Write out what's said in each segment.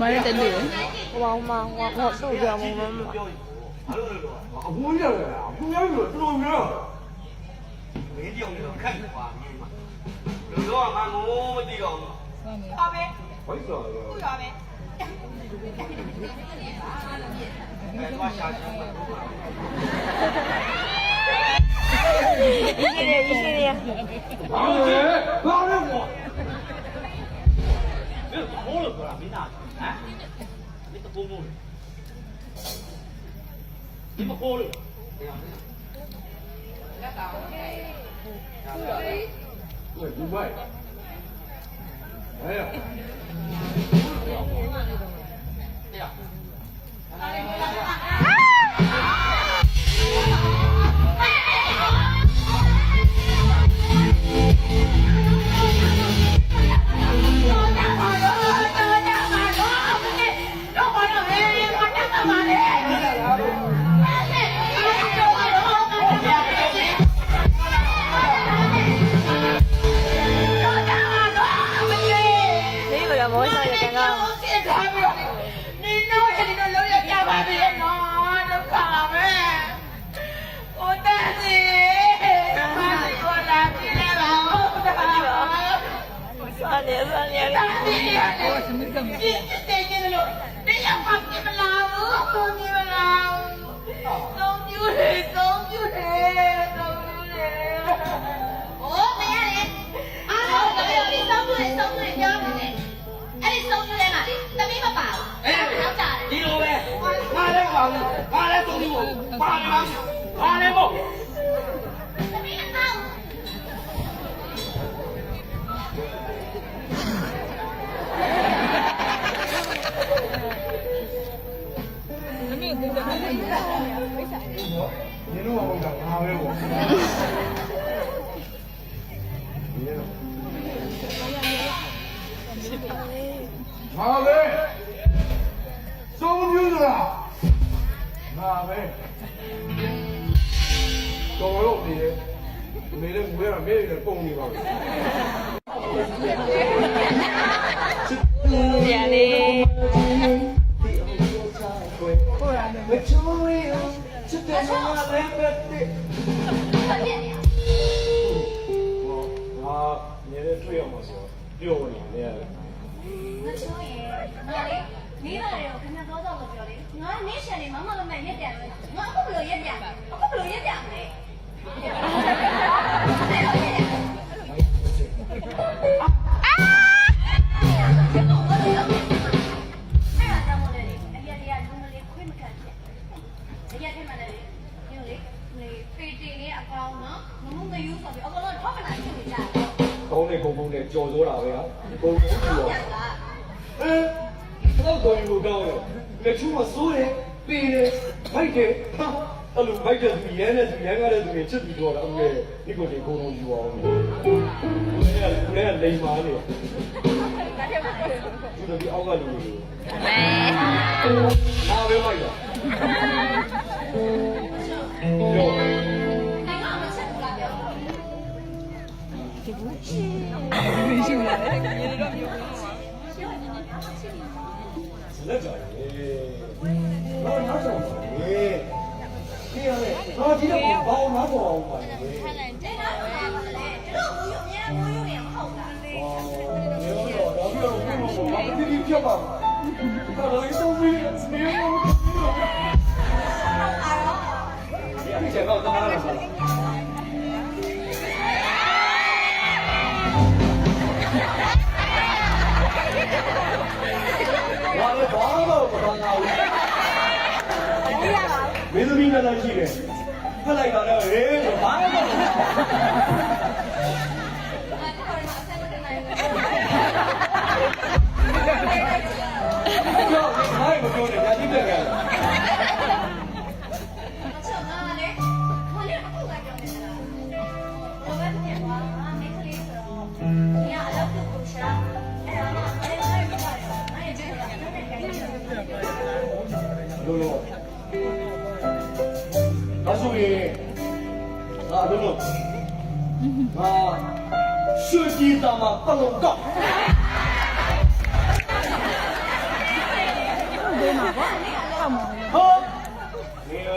买的对。我受不了我。不要了，不要了，这种人。没掉你都看花面嘛。有时候俺我们地方。好呗。为啥？不要呗。哎，我下去。一系列。老人我。没有好了，哥，没拿去，哎，没得公公的，你们好了，我不卖，哎呀，哎呀。妈呗，收牛子了，妈呗，多肉的，没得不要，没得供你吧。点的。你的队友嘛说6年的。那请问哪里？你那里有肯定多少个标的？我你县里妈妈都买一点了，我不留一点，我不留一点嘞。講你公公嘅做咗啦，係啊，公公做啊。我講你冇講嘅，你出乜所嘅，俾嘅，買嘅，哈，阿路買嘅做嘢咧，做嘢啱咧，做嘢出唔到啦，咁嘅呢個就公公做啊，你係你買嘅，做到啲歐嘅路嘅，哪位買嘅？有。真的假的？那哪种的？这样的，那今天我包哪个包嘛？这哪个包的嘞？这个我有点好的。哦，没有了，那边我把这里票吧，看到一东西，没有。你捡到干嘛了？没得名在起的，他来到了，我妈呀！叫你妈也不叫人家，你别干。我操妈的！我连不管。啊，等等，啊，设计咱们不能搞。好，那个，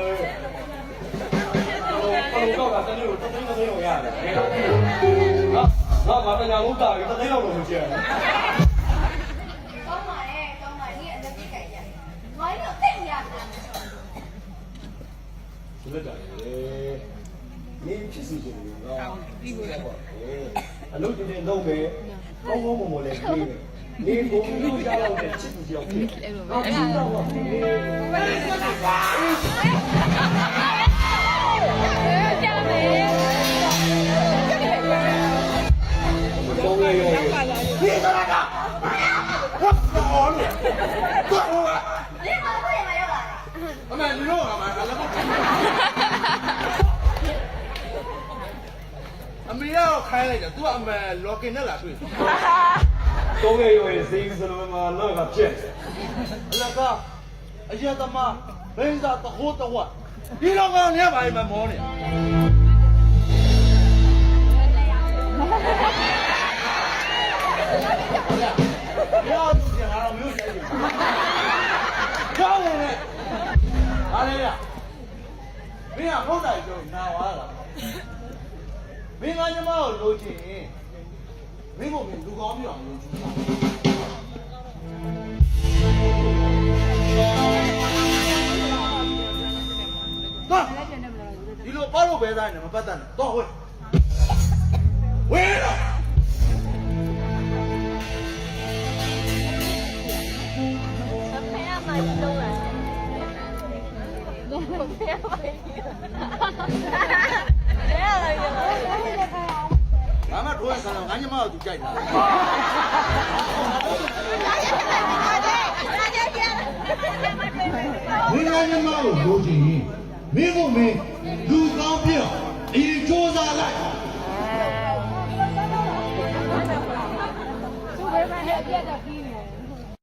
不能搞的，咱就这有样的，啊，那把大家都打一个，这样都不行。ကောင်းပါရဲ့ကောင်းပါဒီအလက်ကြီးကြိုက်တယ်ငါတို့တိတ်ရတာ 是不是这样的？你屁事情啊？啊，老今天老妹，我默默来给你，你公路下来的气不叫屁？啊，知道我。你在哪个？我操你！你妈不也没有了阿妹，你让我干嘛？အမေကတော့ခိုင်းလိုက်တယ်သူကအမေ login နဲ့လာတွေ့တယ် 多个有人是一个什么嘛，那个骗子。 အလကအရက်သမားဘိန်းစာတဟိုးတဝက်ဒီတော့ကနေပါလိမ့်မယ်မောနေရောသူကငါတော့မျိုးဆိုင်တယ်ကောင်းတယ်လေအားလေရမင်းကဟုတ်တယ်ပြောနာဝါလားမင်းကညီမကိုလိုချင်မင်းကိုမင်းလူကောင်းပြအောင်လုပ်ချင်တာဒီလိုပေါ့လို့ပဲသားနေမပတ်တတ်နဲ့တော့ဝဲဝဲတော့ ဖေရမိုင်းလုံးလာဖေရမိုင်းဖေရလိုက်ရ ငါမထိုးဆန်းတော့ငါညီမကိုသူကြိုက်တာမင်းကညီမကိုလိုချင်မင်းကိုမင်းလူကောင်းပြအောင်ဒီစ조사လိုက် သူ့ဘယ်မှာဟဲ့ပြက်တာပြီး